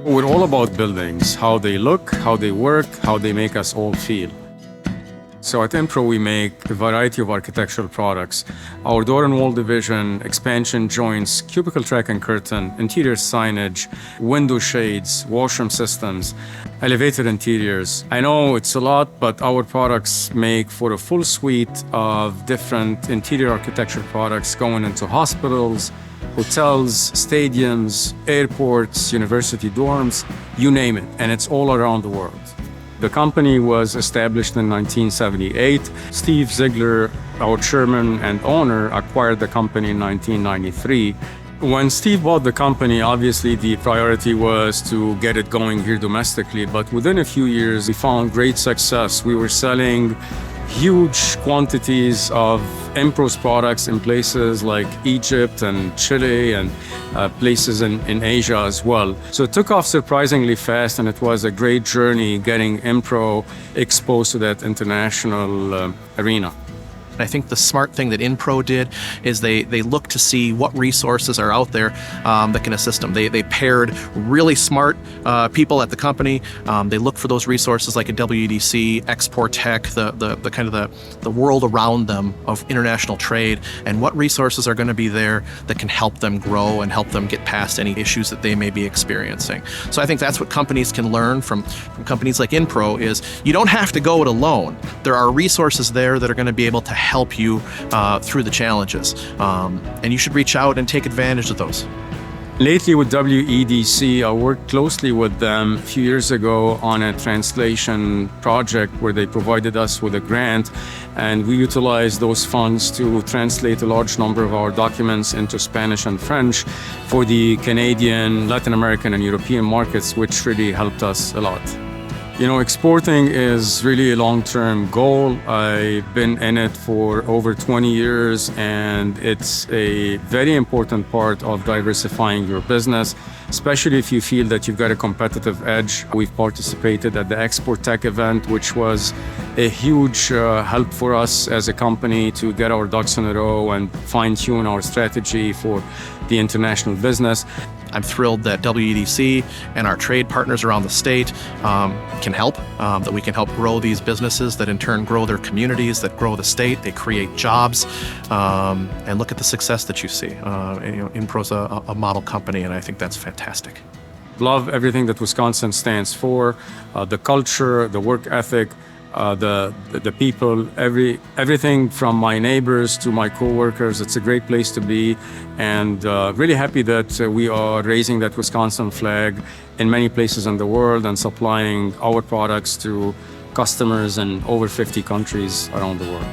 We're all about buildings, how they look, how they work, how they make us all feel. So at Inpro, we make a variety of architectural products. Our door and wall division, expansion joints, cubicle track and curtain, interior signage, window shades, washroom systems, elevator interiors. I know it's a lot, but our products make for a full suite of different interior architecture products going into hospitals, hotels, stadiums, airports, university dorms, you name it, and it's all around the world. The company was established in 1978. Steve Ziegler, our chairman and owner, acquired the company in 1993. When Steve bought the company, obviously the priority was to get it going here domestically, but within a few years, we found great success. We were selling huge quantities of Inpro's products in places like Egypt and Chile and places in Asia as well. So it took off surprisingly fast, and it was a great journey getting Inpro exposed to that international arena. I think the smart thing that Inpro did is they looked to see what resources are out there that can assist them. They paired really smart people at the company. They looked for those resources like a WEDC, Exportech, the kind of the world around them of international trade, and what resources are going to be there that can help them grow and help them get past any issues that they may be experiencing. So I think that's what companies can learn from companies like Inpro is you don't have to go it alone. There are resources there that are going to be able to help you through the challenges. And you should reach out and take advantage of those. Lately with WEDC, I worked closely with them a few years ago on a translation project where they provided us with a grant, and we utilized those funds to translate a large number of our documents into Spanish and French for the Canadian, Latin American, and European markets, which really helped us a lot. You know, exporting is really a long-term goal. I've been in it for over 20 years, and it's a very important part of diversifying your business, especially if you feel that you've got a competitive edge. We've participated at the Exportech event, which was a huge help for us as a company to get our ducks in a row and fine-tune our strategy for the international business. I'm thrilled that WEDC and our trade partners around the state can help, that we can help grow these businesses that in turn grow their communities, that grow the state, they create jobs, and look at the success that you see. Inpro's a model company, and I think that's fantastic. Love everything that Wisconsin stands for, the culture, the work ethic, the people, everything from my neighbors to my co-workers. It's a great place to be, and really happy that we are raising that Wisconsin flag in many places in the world and supplying our products to customers in over 50 countries around the world.